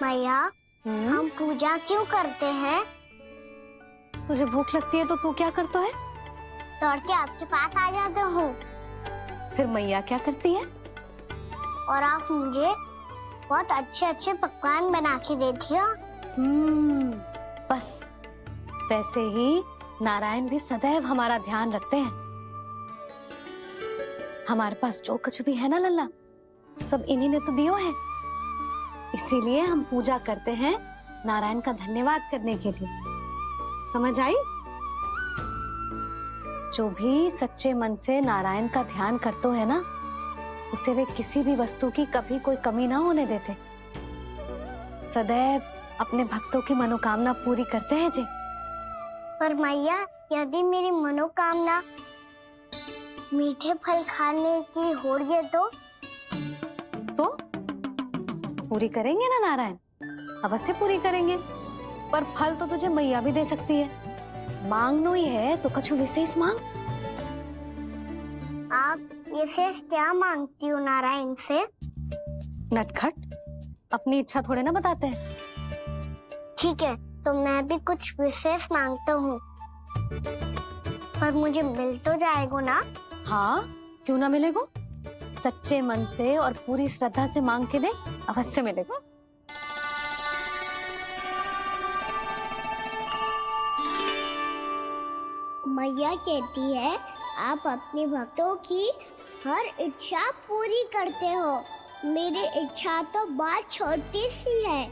मैया, हम पूजा क्यों करते हैं? तुझे भूख लगती है तो तू क्या करता है? दौड़ के आपके पास आ जाता हूँ फिर मैया क्या करती है? और आप मुझे बहुत अच्छे अच्छे पकवान बना के देती हो। बस वैसे ही नारायण भी सदैव हमारा ध्यान रखते हैं। हमारे पास जो कुछ भी है ना लल्ला, सब इन्हीं ने तो दियो है। इसीलिए हम पूजा करते हैं नारायण का धन्यवाद करने के लिए। समझ आई? जो भी सच्चे मन से नारायण का ध्यान करते है ना, उसे वे किसी भी वस्तु की कभी कोई कमी ना होने देते। सदैव अपने भक्तों की मनोकामना पूरी करते हैं जी। पर मैया, यदि मेरी मनोकामना मीठे फल खाने की हो रही है तो पूरी करेंगे ना नारायण, अवश्य पूरी करेंगे। पर फल तो तुझे मैया भी दे सकती है। मांगनो ही है तो कछु विशेष मांग। आप विशेष क्या मांगती हो नारायण से? नटखट, अपनी इच्छा थोड़े ना बताते हैं। ठीक है, तो मैं भी कुछ विशेष मांगता हूँ, पर मुझे मिल तो जाएगा ना? हाँ, क्यों ना मिलेगा। सच्चे मन से और पूरी श्रद्धा से मांग के दे, अवश्य मिलेगा। मैया कहती है आप अपने भक्तों की हर इच्छा पूरी करते हो। मेरी इच्छा तो बहुत छोटी सी है,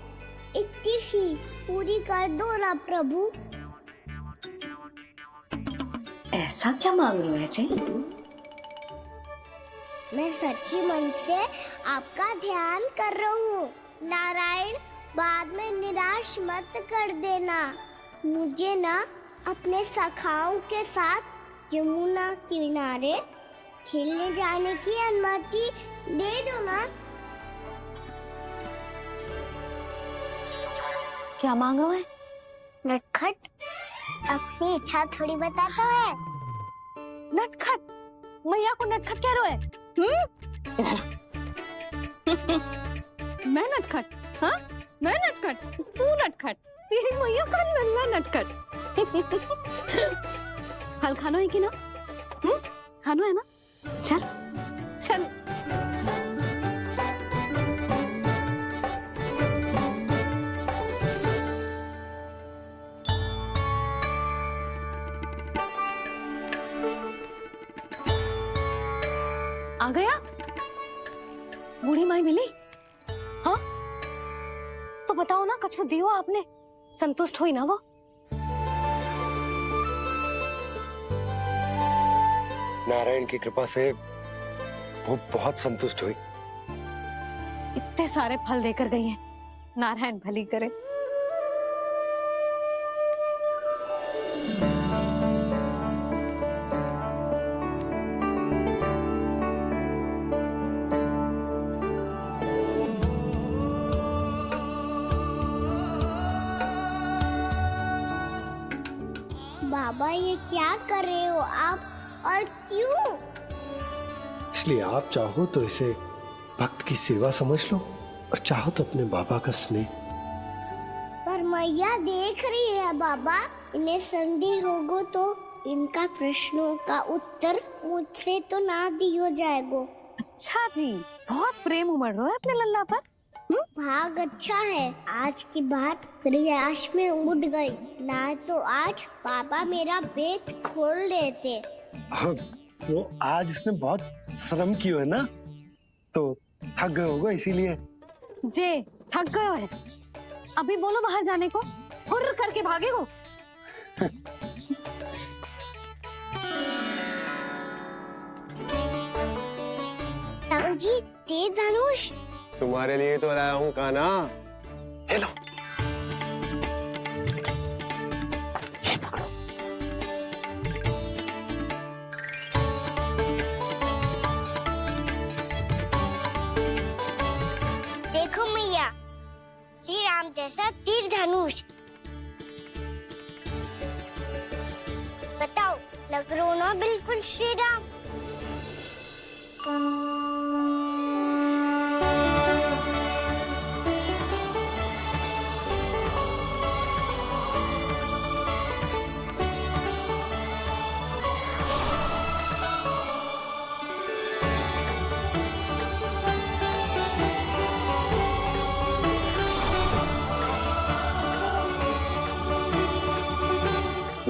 इतनी सी पूरी कर दो ना प्रभु। ऐसा क्या मांग रहे हो जी? मैं सच्ची मन से आपका ध्यान कर रहा हूँ। नारायण, बाद में निराश मत कर देना। मुझे ना अपने सखाओं के साथ यमुना किनारे खेलने जाने की अनुमति दे दो ना। क्या मांग रहे हो? नटखट, अपनी इच्छा थोड़ी बताता है। नटखट? मैया को नटखट कह रहे हो? इधर मैं नटखट? हाँ, मैं नटखट, तू नटखट, तेरी मैया का नल्ला नटखट। फल खाना है कि ना? खाना है ना? चल चल। आ गया? बूढ़ी माई मिली? हाँ, तो बताओ ना, कछु दियो आपने, संतुष्ट हुई ना वो? नारायण की कृपा से वो बहुत संतुष्ट हुई। इतने सारे फल देकर गई हैं, नारायण भली करे। बाबा, ये क्या कर रहे हो आप, और क्यों? इसलिए आप चाहो तो इसे भक्त की सेवा समझ लो, और चाहो तो अपने बाबा का स्नेह। पर मैया देख रही है बाबा, इन्हें संदेह होगो तो इनका प्रश्नों का उत्तर मुझसे तो ना दियो जाएगो। अच्छा जी, बहुत प्रेम उमड़ रहा है अपने लल्ला पर। भाग अच्छा है, आज की बात प्रयास में उड़ गई, ना तो आज पापा मेरा पेट खोल देते। हाँ, वो आज उसने बहुत श्रम किया है ना, तो थक गए होगा इसीलिए। जे थक गए है, अभी बोलो बाहर जाने को, हुर्र करके भागेगो। राहुल जी, तीर धनुष तुम्हारे लिए तो लाया हूँ कान्हा। ले लो। ये पकड़ो। देखो मैया, श्री राम जैसा तीर धनुष। बताओ, लग रहा ना बिल्कुल श्री राम?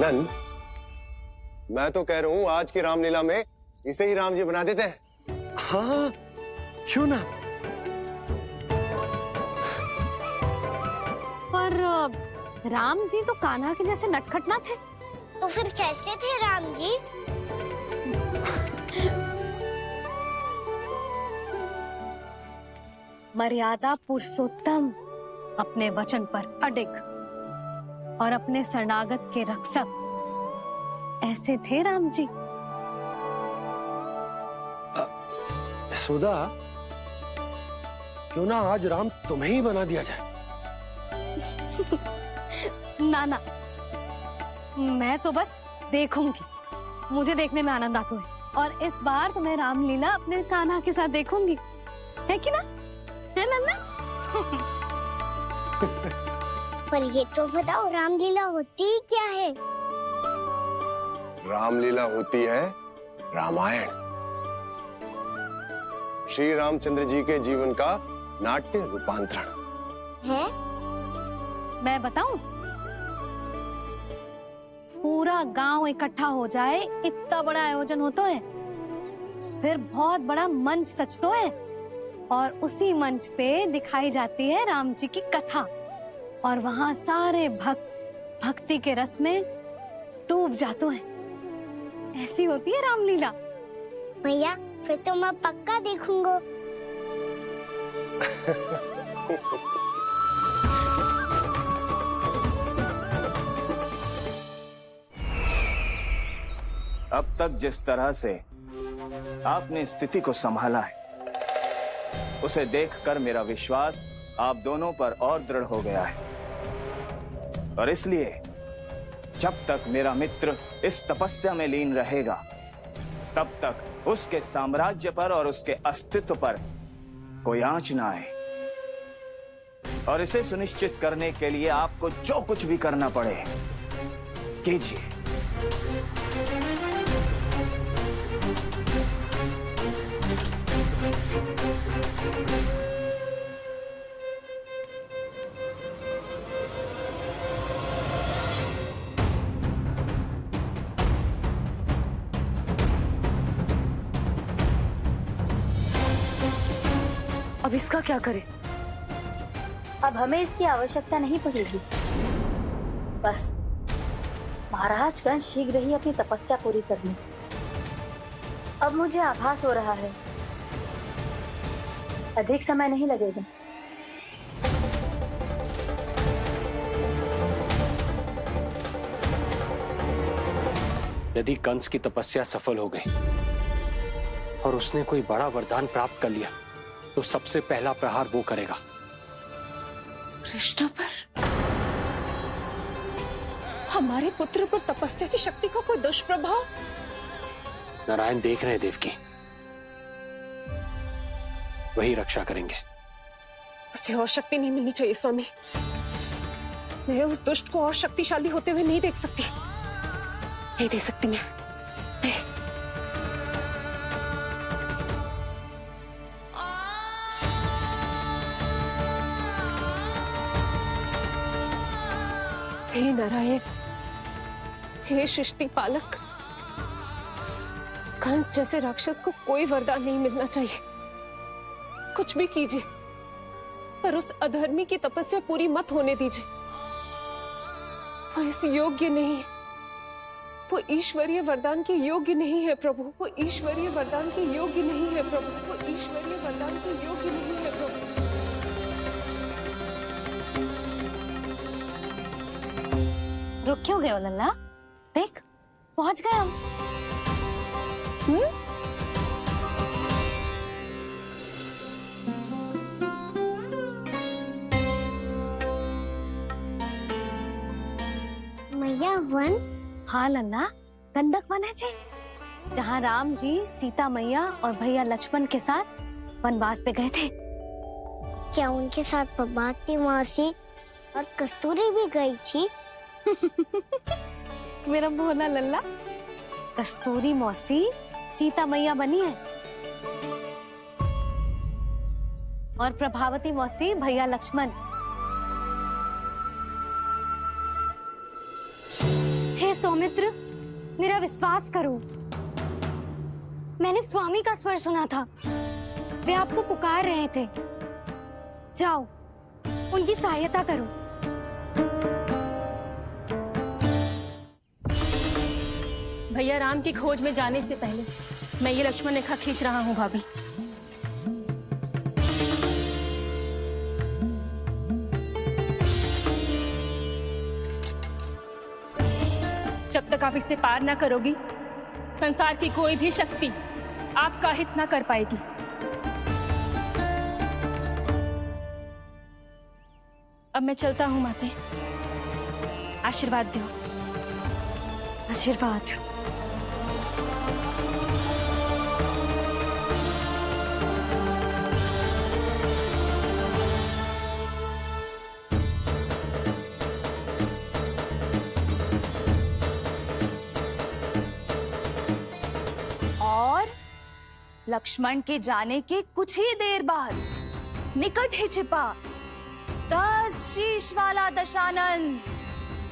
नंद, मैं तो कह रहा हूँ आज की रामलीला में इसे ही राम जी बना देते हैं। हाँ, क्यों ना। पर राम जी तो कान्हा के जैसे नटखट ना थे। तो फिर कैसे थे राम जी? मर्यादा पुरुषोत्तम, अपने वचन पर अडिग और अपने शरणागत के रक्षक, ऐसे थे राम जी। यशोदा, क्यों ना आज राम तुम्हें ही बना दिया जाए। ना ना, मैं तो बस देखूंगी, मुझे देखने में आनंद आता है, और इस बार तो मैं रामलीला अपने कान्हा के साथ देखूंगी, है कि ना, है लल्ला? पर ये तो बताओ, रामलीला होती क्या है? रामलीला होती है रामायण। श्री रामचंद्र जी के जीवन का नाट्य रूपांतरण है। मैं बताऊं? पूरा गांव इकट्ठा हो जाए, इतना बड़ा आयोजन होता है, फिर बहुत बड़ा मंच सजतो है, और उसी मंच पे दिखाई जाती है राम जी की कथा, और वहां सारे भक्त भक्ति के रस में डूब जाते हैं। ऐसी होती है रामलीला। भैया, फिर तो मैं पक्का देखूंगा। अब तक जिस तरह से आपने स्थिति को संभाला है, उसे देखकर मेरा विश्वास आप दोनों पर और दृढ़ हो गया है, और इसलिए जब तक मेरा मित्र इस तपस्या में लीन रहेगा, तब तक उसके साम्राज्य पर और उसके अस्तित्व पर कोई आंच ना आए। और इसे सुनिश्चित करने के लिए आपको जो कुछ भी करना पड़े, कीजिए। अब इसका क्या करें? अब हमें इसकी आवश्यकता नहीं पड़ेगी। बस महाराजगण शीघ्र ही अपनी तपस्या पूरी कर लें। अब मुझे आभास हो रहा है, अधिक समय नहीं लगेगा। यदि कंस की तपस्या सफल हो गई और उसने कोई बड़ा वरदान प्राप्त कर लिया, तो सबसे पहला प्रहार वो करेगा। कृष्ण पर? हमारे पुत्र पर तपस्या की शक्ति का कोई दुष्प्रभाव? नारायण देख रहे हैं देवकी, वही रक्षा करेंगे। उसे और शक्ति नहीं मिलनी चाहिए स्वामी। मैं उस दुष्ट को और शक्तिशाली होते हुए नहीं देख सकती, नहीं दे सकती मैं। हे नारायण, हे सृष्टि पालक, कंस जैसे राक्षस को कोई वरदान नहीं मिलना चाहिए। कुछ भी कीजिए, पर उस अधर्मी की तपस्या पूरी मत होने दीजिए। वो इस योग्य नहीं है, वो ईश्वरीय वरदान के योग्य नहीं है प्रभु, वो ईश्वरीय वरदान के योग्य नहीं है प्रभु, वो ईश्वरीय वरदान के योग्य नहीं है प्रभु। रुक क्यों गए हो लल्ला? देख, पहुंच गए हम। मैया वन? हाँ लल्ला, गंडक वन है जी, जहाँ राम जी सीता मैया और भैया लक्ष्मण के साथ वनवास पे गए थे। क्या उनके साथ पद्मावती मौसी और कस्तूरी भी गई थी? मेरा भोला लल्ला, कस्तूरी मौसी सीता मैया बनी है, और प्रभावती मौसी भैया लक्ष्मण। हे स्वामी सुमित्र, मेरा विश्वास करो, मैंने स्वामी का स्वर सुना था। वे आपको पुकार रहे थे। जाओ, उनकी सहायता करो। भैया राम की खोज में जाने से पहले मैं ये लक्ष्मण रेखा खींच रहा हूँ भाभी। जब तक आप इसे पार ना करोगी, संसार की कोई भी शक्ति आपका हित ना कर पाएगी। अब मैं चलता हूँ माते, आशीर्वाद दो। आशीर्वाद। और लक्ष्मण के जाने के कुछ ही देर बाद निकट ही छिपा 10 शीश वाला दशानन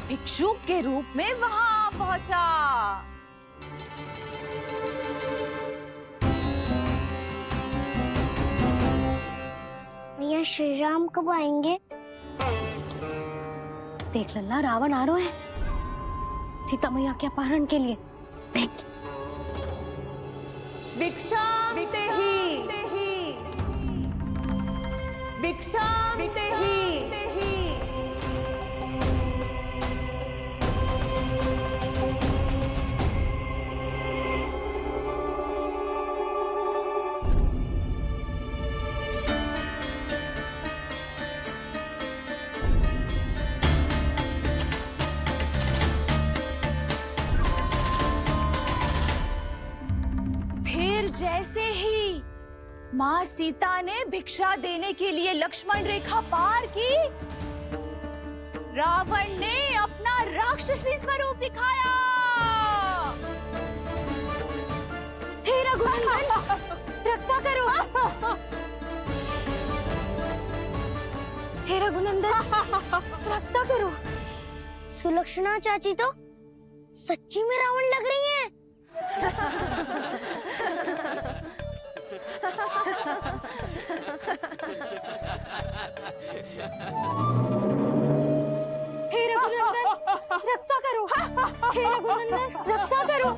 भिक्षुक के रूप में वहां पहुंचा। भैया श्री राम कब आएंगे? देख लल्ला, रावण आ रहा है सीता मैया के अपहरण के लिए। देख, भिक्षाम देहि, भिक्षाम देहि। फिर जैसे ही माँ सीता ने भिक्षा देने के लिए लक्ष्मण रेखा पार की, रावण ने अपना राक्षसी स्वरूप दिखाया। हे रघुनंदन, रक्षा करो। हे रघुनंदन, रक्षा करो। सुलक्षणा चाची तो सच्ची में रावण लग रही हैं। हे रघुनंदन, रक्षा करो। हे रघुनंदन, रक्षा करो।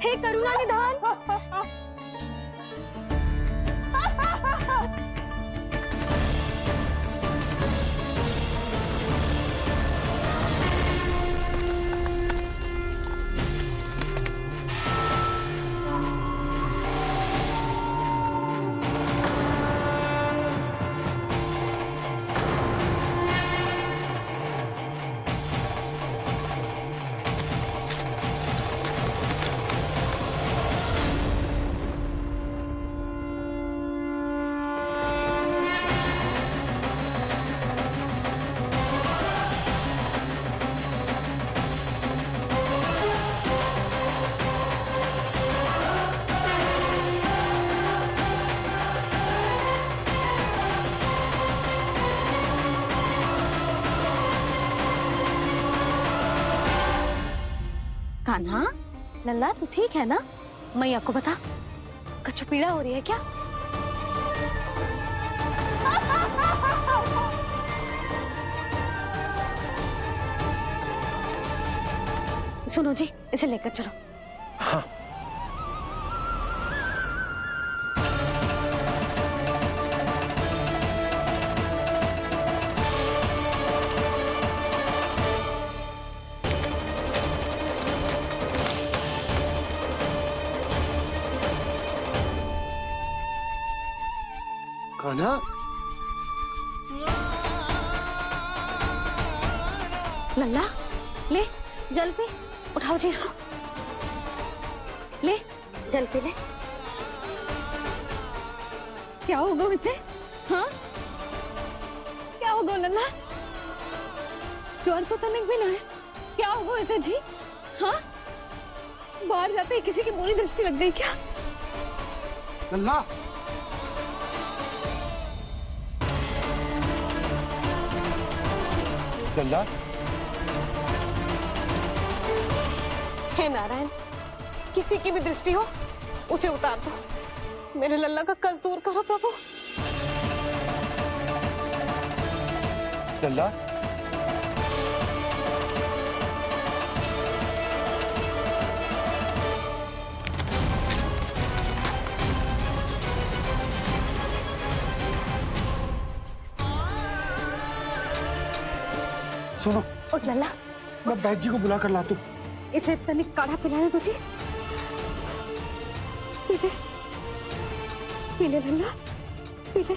हे करुणा निधान। कान्हा, लल्ला तू ठीक है ना? मैया को बता, कछु पीड़ा हो रही है क्या? सुनो जी, इसे लेकर चलो। हाँ। कान्हा, लल्ला, ले जल पे, उठाओ जी इसको। ले जल पे ले। क्या होगा उसे? हाँ, क्या होगा लल्ला? ज्वर तो तनिक भी ना है। क्या होगा उसे जी? हाँ, बाहर जाते ही किसी की बुरी दृष्टि लग गई क्या? लल्ला, लल्ला, हे नारायण, किसी की भी दृष्टि हो उसे उतार दो। मेरे लल्ला का कष्ट दूर करो प्रभु। लल्ला, सुनो, उठ लल्ला, मैं बैद जी को बुला कर लाता हूँ। इसे तनिक काढ़ा पिलाने तुझे। पीले, पीले लल्ला, पीले।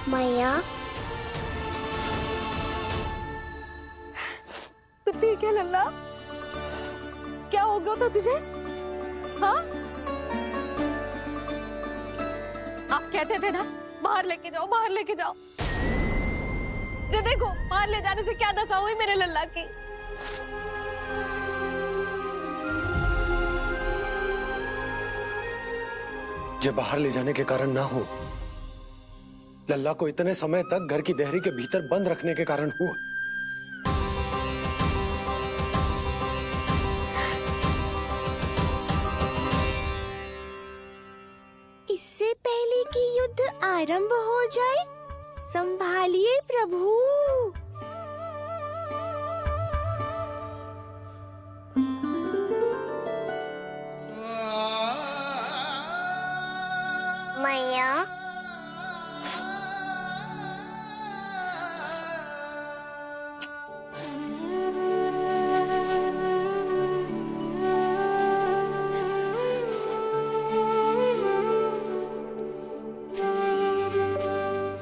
मैया, तू ठीक है लल्ला? क्या हो गया था तुझे? हाँ? आप कहते थे ना बाहर लेके जाओ, बाहर लेके जाओ। जे देखो, बाहर ले जाने से क्या दशा हुई मेरे लल्ला की। जो बाहर ले जाने के कारण ना हो, लल्ला को इतने समय तक घर की देहरी के भीतर बंद रखने के कारण हुआ। इससे पहले कि युद्ध आरंभ हो जाए, संभालिए प्रभु। मैया,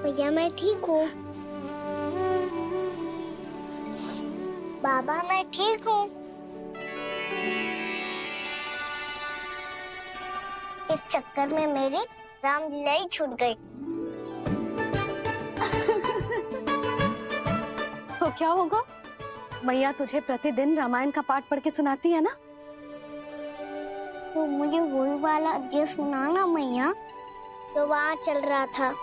भैया मैं ठीक हूँ। बाबा मैं ठीक हूँ। इस चक्कर में मेरी रामलीला ही छूट गई। तो क्या होगा? मैया तुझे प्रतिदिन रामायण का पाठ पढ़ के सुनाती है ना? तो मुझे वही वाला जो सुनाना मैया, तो वहाँ चल रहा था।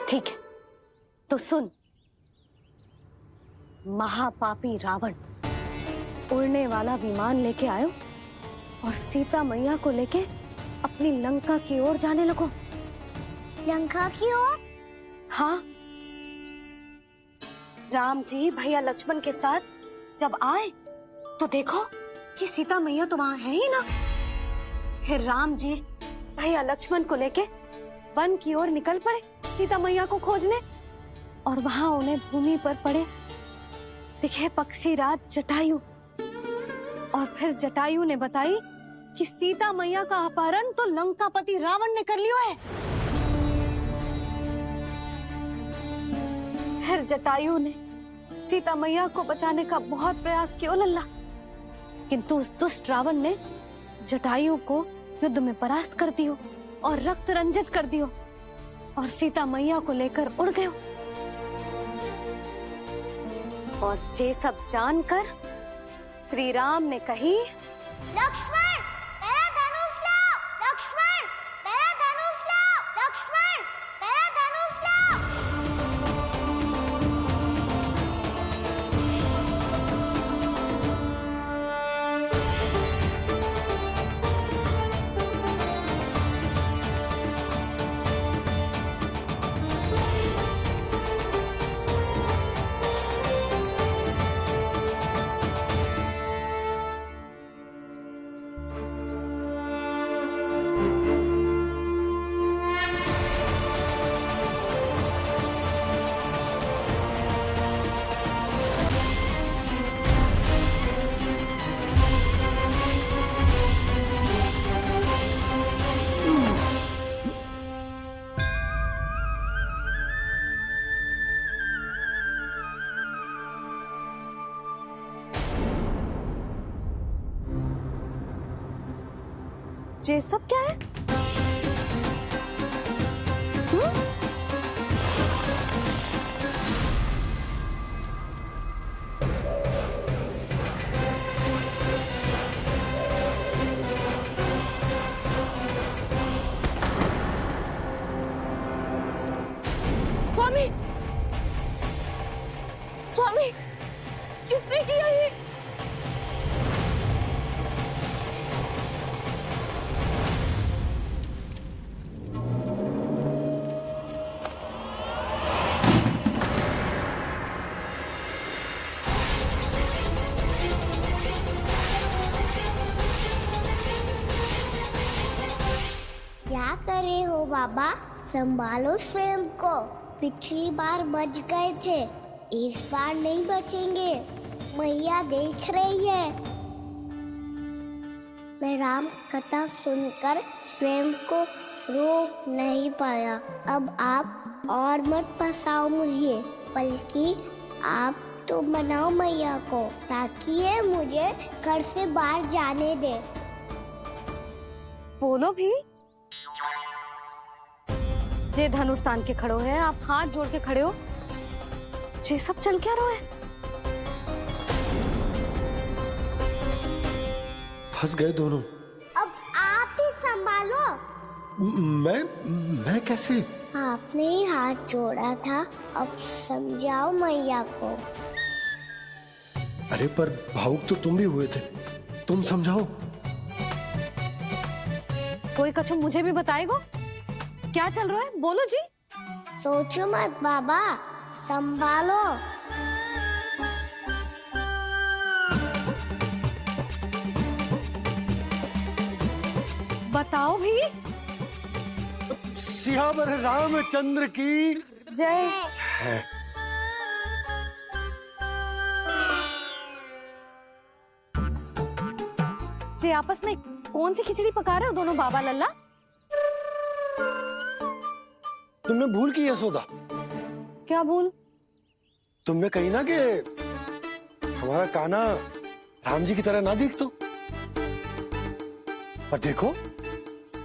ठीक है, तो सुन। महापापी रावण उड़ने वाला विमान लेके आयो और सीता मैया को लेके अपनी लंका की ओर जाने लगो। लंका की ओर? हाँ, राम जी भैया लक्ष्मण के साथ जब आए तो देखो कि सीता मैया तो वहां है ही ना। फिर राम जी भैया लक्ष्मण को लेके वन की ओर निकल पड़े सीता मैया को खोजने, और वहां उन्हें भूमि पर पड़े दिखे पक्षी राज जटायु। और फिर जटायु ने बताई कि सीता मैया का अपहरण तो लंकापति रावण ने कर लियो है। फिर जटायु ने सीता मैया को बचाने का बहुत प्रयास किया लल्ला, किंतु उस दुष्ट रावण ने जटायु को युद्ध में परास्त कर दियो और रक्त रंजित कर दियो और सीता मैया को लेकर उड़ गयो। और ये सब जानकर श्री राम ने कही, लक्ष्मण मेरा धनुष लाओ, लक्ष्मण मेरा धनुष लाओ, लक्ष्मण मेरा धनुष लाओ। ये सब क्या है? बाबा, संभालो स्वयं को। पिछली बार बच गए थे, इस बार नहीं बचेंगे। मैया देख रही है। मैं राम कथा सुनकर स्वयं को रोक नहीं पाया। अब आप और मत फंसाओ मुझे, बल्कि आप तो मनाओ मैया को, ताकि ये मुझे घर से बाहर जाने दे। बोलो भी। जे धनुष तान के खड़ो है, आप हाथ जोड़ के खड़े हो, ये सब चल क्या रहा है? फंस गए दोनों। अब आप ही संभालो। मैं कैसे? आपने ही हाथ जोड़ा था, अब समझाओ मैया को। अरे पर भावुक तो तुम भी हुए थे, तुम समझाओ। कोई कछु मुझे भी बताएगो? क्या चल रहा है, बोलो जी। सोचो मत बाबा, संभालो। बताओ भी। सियावर रामचंद्र की जय। जी आपस में कौन सी खिचड़ी पका रहे हो दोनों बाबा लल्ला? तुमने भूल की यशोदा। क्या भूल? तुमने कही ना कि हमारा कान्हा राम जी की तरह ना दिख तो। पर देखो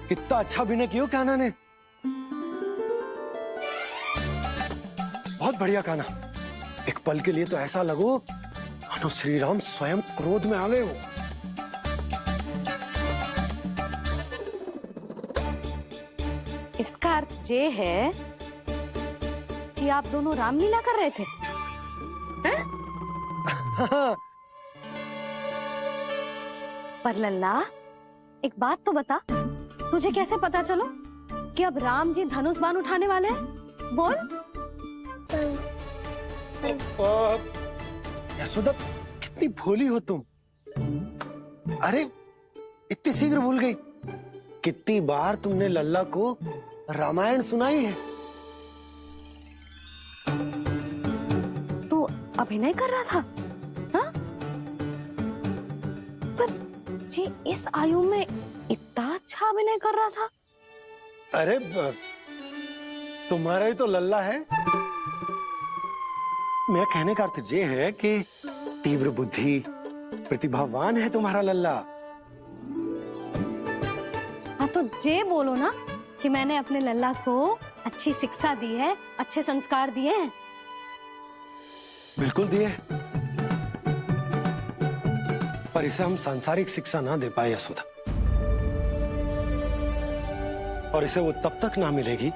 कितना अच्छा अभिनय किया कान्हा ने। बहुत बढ़िया कान्हा। एक पल के लिए तो ऐसा लगो मानो श्री राम स्वयं क्रोध में आ गए हो। इसका अर्थ ये है कि आप दोनों रामलीला कर रहे थे, हैं? पर लल्ला एक बात तो बता, तुझे कैसे पता चलो कि अब राम जी धनुष बाण उठाने वाले हैं? बोल। यशोदा कितनी भोली हो तुम। अरे इतनी शीघ्र भूल गई। कितनी बार तुमने लल्ला को रामायण सुनाई है। तू अभिनय कर रहा था, हाँ? पर जी इस आयु में इतना अच्छा अभिनय कर रहा था। अरे तुम्हारा ही तो लल्ला है। मेरा कहने का अर्थ ये है कि तीव्र बुद्धि, प्रतिभावान है तुम्हारा लल्ला। हाँ तो ये बोलो ना कि मैंने अपने लल्ला को अच्छी शिक्षा दी है, अच्छे संस्कार दिए हैं। बिल्कुल दिए, पर इसे हम सांसारिक शिक्षा ना दे पाए यशोदा। और इसे वो तब तक ना मिलेगी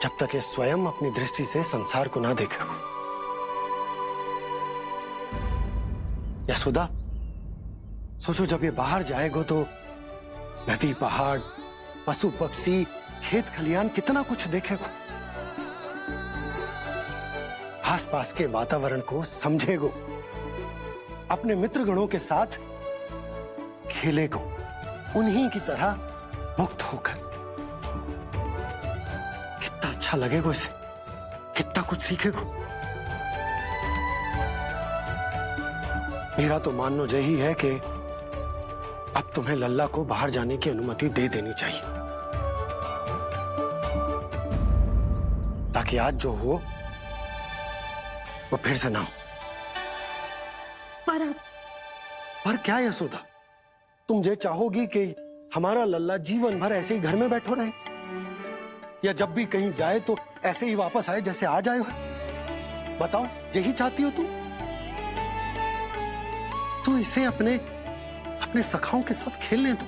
जब तक ये स्वयं अपनी दृष्टि से संसार को ना देखेगा। यशोदा सोचो, जब ये बाहर जाएगा तो नदी, पहाड़, पशु पक्षी, खेत खलियान कितना कुछ देखेगा। आसपास के वातावरण को समझेगो, अपने मित्रगणों के साथ खेलेगो, उन्हीं की तरह मुक्त होकर। कितना अच्छा लगेगा इसे, कितना कुछ सीखेगो। मेरा तो मानना यही है कि अब तुम्हें लल्ला को बाहर जाने की अनुमति दे देनी चाहिए, ताकि आज जो हो वो फिर से ना हो। पर क्या यशोदा, तुम ये चाहोगी कि हमारा लल्ला जीवन भर ऐसे ही घर में बैठो रहे, या जब भी कहीं जाए तो ऐसे ही वापस आए जैसे आज आए हो? बताओ, यही चाहती हो तुम? तो इसे अपने सखाओं के साथ खेलने दो,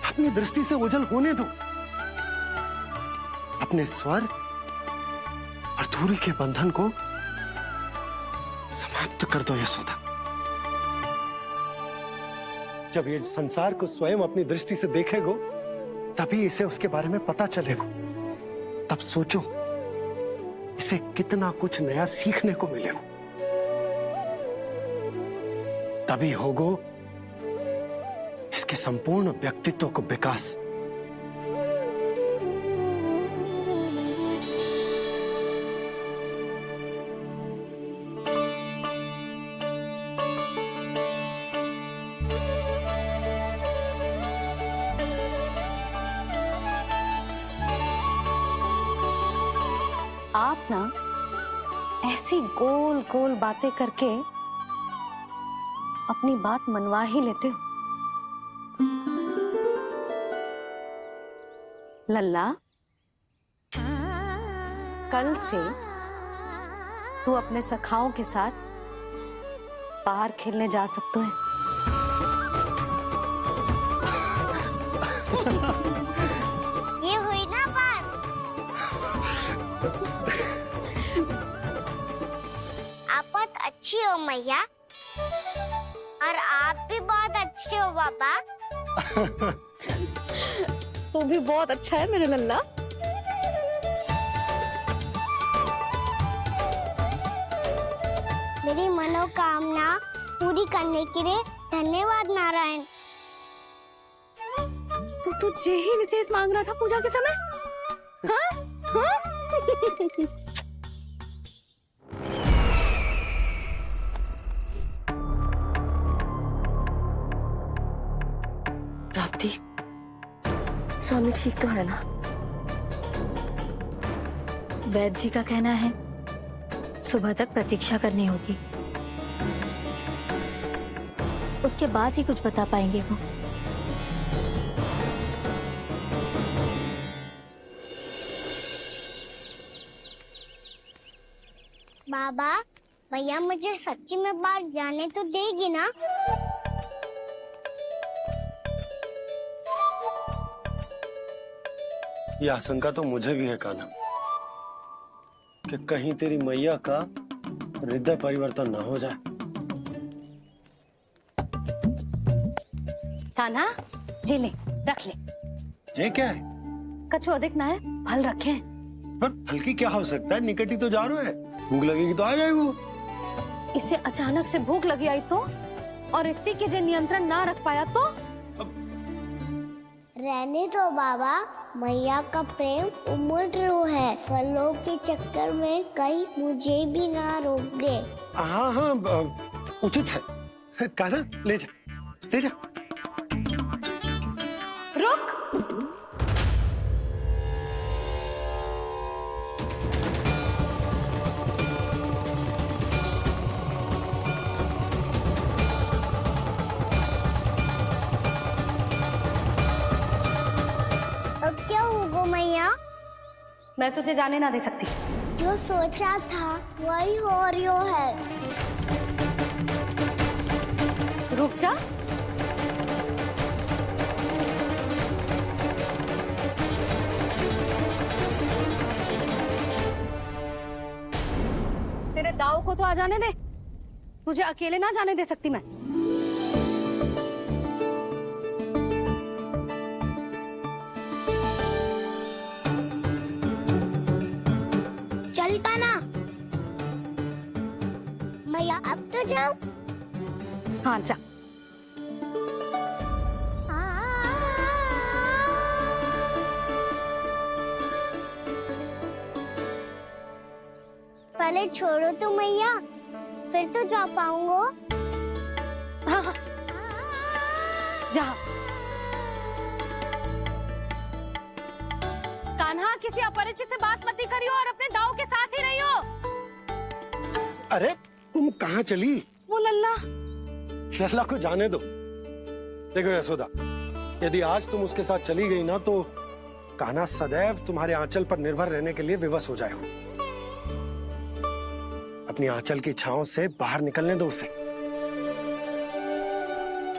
अपनी दृष्टि से ओझल होने दो, अपने स्वर और दूरी के बंधन को समाप्त कर दो यशोदा। जब ये संसार को स्वयं अपनी दृष्टि से देखेगो, तभी इसे उसके बारे में पता चलेगा। तब सोचो इसे कितना कुछ नया सीखने को मिलेगा। तभी होगो उसके संपूर्ण व्यक्तित्व को विकास। आप ना ऐसी गोल गोल बातें करके अपनी बात मनवा ही लेते हो। लल्ला, कल से तू अपने सखाओं के साथ बाहर खेलने जा सकते है। ये हुई ना बात। आप बहुत अच्छी हो मैया, और आप भी बहुत अच्छे हो पापा। तू भी बहुत अच्छा है मेरे लल्ला। मेरी मनोकामना पूरी करने के लिए धन्यवाद नारायण। तो तुझे ही विशेष मांग रहा था पूजा के समय? हाँ? हाँ? प्राप्ति, स्वामी ठीक तो है ना? वैद्य जी का कहना है सुबह तक प्रतीक्षा करनी होगी, उसके बाद ही कुछ बता पाएंगे वो। बाबा, भैया मुझे सच्ची में बाहर जाने तो देगी ना? ये आशंका तो मुझे भी है कान्हा, कि कहीं तेरी मैया का हृदय परिवर्तन न हो जाए। कान्हा, जी ले, रख ले। ये क्या है? कछु अधिक ना है, फल रखे हैं। पर फल की क्या हो सकता है, निकट ही तो जा रहे है, भूख लगेगी तो आ जाएगा। इसे अचानक से भूख लगी आई तो, और ऋतिक के जो नियंत्रण ना रख पाया तो? रहने दो बाबा, मैया का प्रेम उमड़ है, फलों के चक्कर में कहीं मुझे भी ना रोक दे। हाँ हाँ, उचित है। कान्हा, ले जा, ले जा। रुक। अब क्या होगा मैया? मैं तुझे जाने ना दे सकती। जो सोचा था वही हो रही है। रुक जा। तेरे दाव को तो आ जाने दे, तुझे अकेले ना जाने दे सकती मैं। चलता ना मैया, अब तो जाओ। हाँ जा। पहले छोड़ो तो मैया, फिर तो जा पाऊंगा। हाँ हाँ, जा। कान्हा, किसी अपरिचित से बात मत करियो और अपने दाव के साथ ही रहियो। अरे तुम कहाँ चली? वो लल्ला। लल्ला को जाने दो। देखो यशोदा, यदि आज तुम उसके साथ चली गई ना तो कान्हा सदैव तुम्हारे आंचल पर निर्भर रहने के लिए विवश हो जाएगा। अपनी आंचल की छांव से बाहर निकलने दो उसे।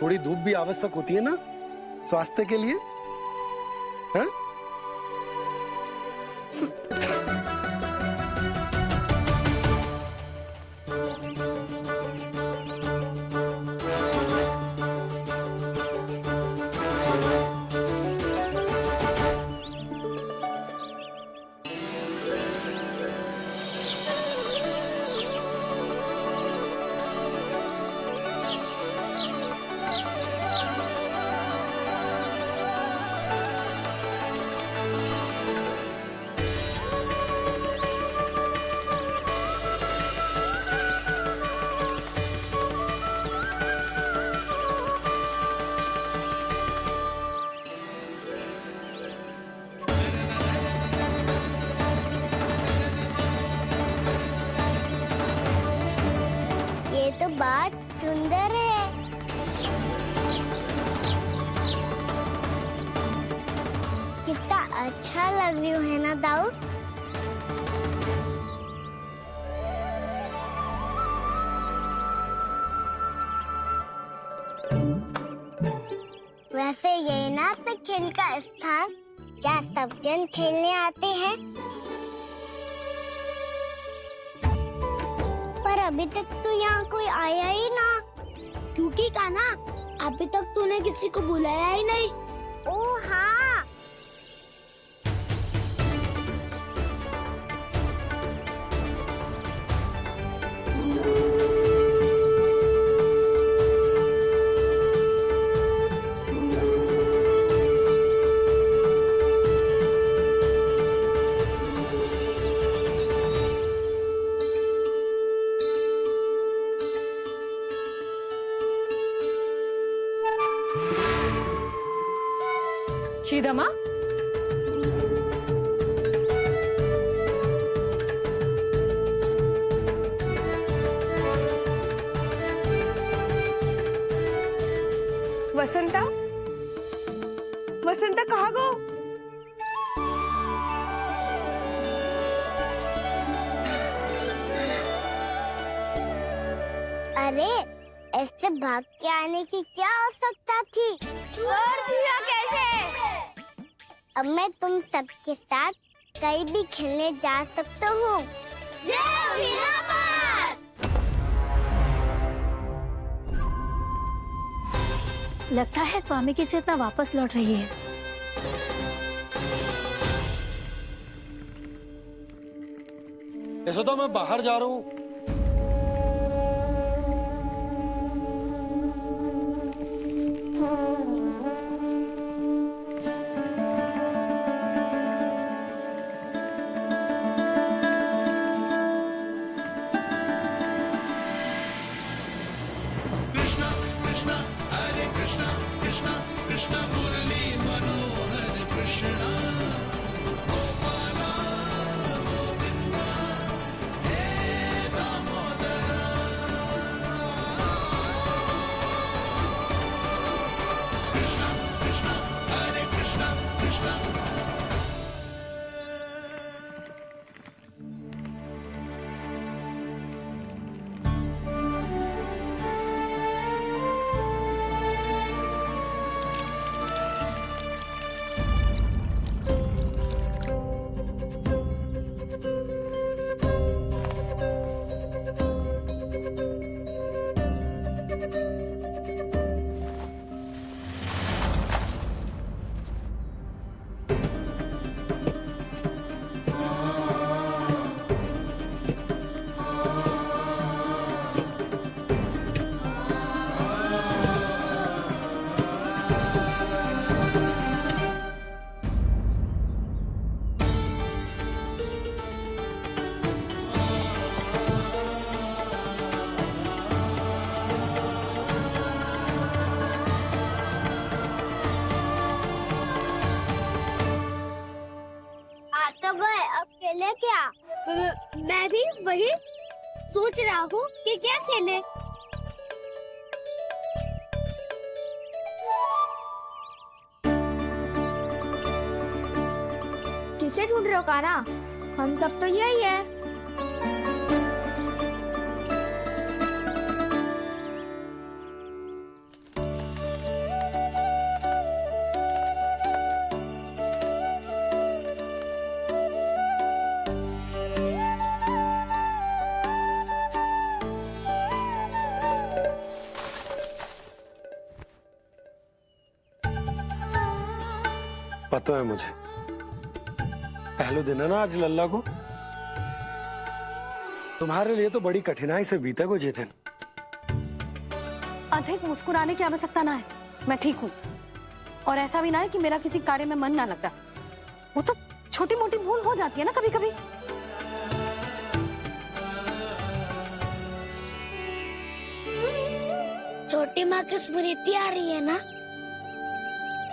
थोड़ी धूप भी आवश्यक होती है ना स्वास्थ्य के लिए, हैं? तो बात सुंदर है। कितना अच्छा लग रही है ना दाऊ? वैसे ये ना तो खेल का स्थान जहाँ सब जन खेलने आते हैं, पर अभी तक तो यहाँ कोई आया ही ना। क्योंकि कान्हा, अभी तक तूने किसी को बुलाया ही नहीं। ओ हाँ, श्रीदमा, वसंता, वसंता कहाँ गो? अरे ऐसे भाग के आने की क्या आवश्यकता थी? और दिया कैसे? अब मैं तुम सबके साथ कहीं भी खेलने जा सकता हूँ। जय वीरापाद! लगता है स्वामी की चेतना वापस लौट रही है। यशोदा, मैं बाहर जा रहा हूँ। खेले क्या? मैं भी वही सोच रहा हूँ कि क्या खेले। किसे ढूंढ रहे हो कान्हा? हम सब तो यही है। पता है मुझे, पहले दिन है ना आज लल्ला को। तुम्हारे लिए तो बड़ी कठिनाई से बीता को जितिन। अधिक मुस्कुराने की आवश्यकता ना है, मैं ठीक हूँ। और ऐसा भी ना है कि मेरा किसी कार्य में मन ना लगता। वो तो छोटी मोटी भूल हो जाती है ना कभी कभी। छोटी माँ की स्मृति आ रही है ना?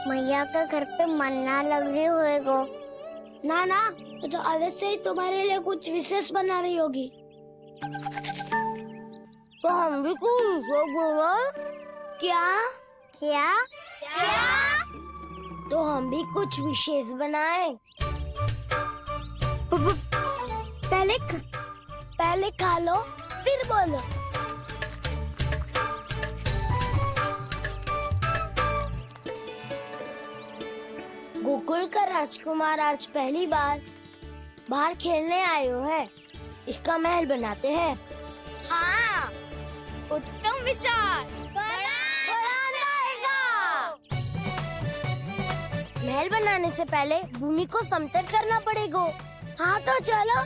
मैया का घर पे मन ना लग रही होएगो। ना ना, तो अवश्य ही तुम्हारे लिए कुछ विशेष बना रही होगी। तो हम हम भी कुछ बोलो। क्या क्या क्या? तो हम भी कुछ विशेष बनाए। पहले खा लो फिर बोलो। गोकुल का राजकुमार आज पहली बार बाहर खेलने आए हो है, इसका महल बनाते हैं। हाँ, उत्तम विचार। महल बनाने से पहले भूमि को समतल करना पड़ेगा। हाँ तो चलो।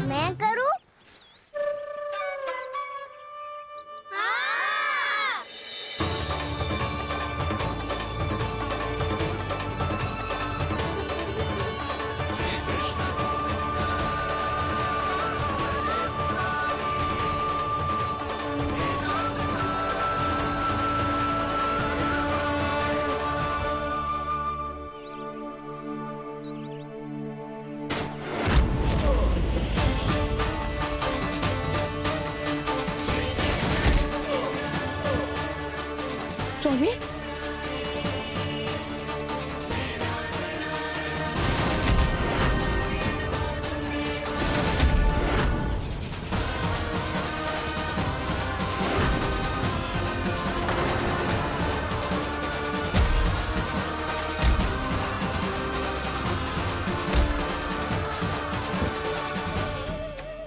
मैं करूं? हाँ। स्वामी,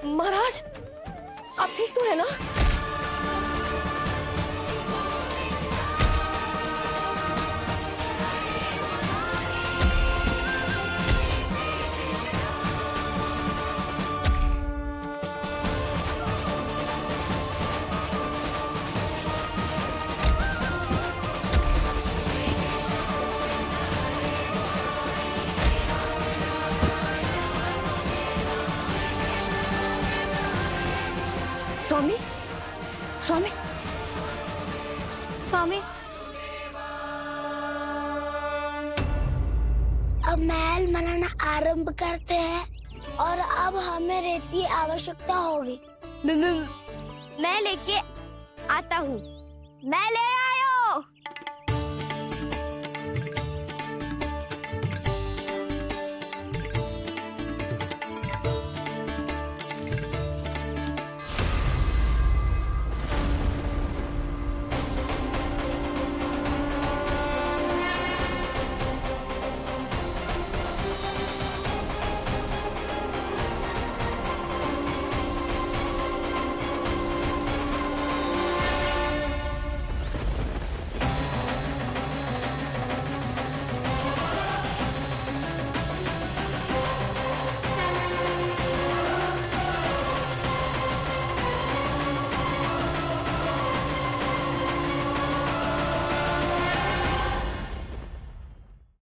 महाराज, आप ठीक तो है ना? स्वामी, स्वामी, स्वामी, अब महल बनाना आरंभ करते हैं और अब हमें रेत की आवश्यकता होगी। मैं लेके आता हूँ। मैं ले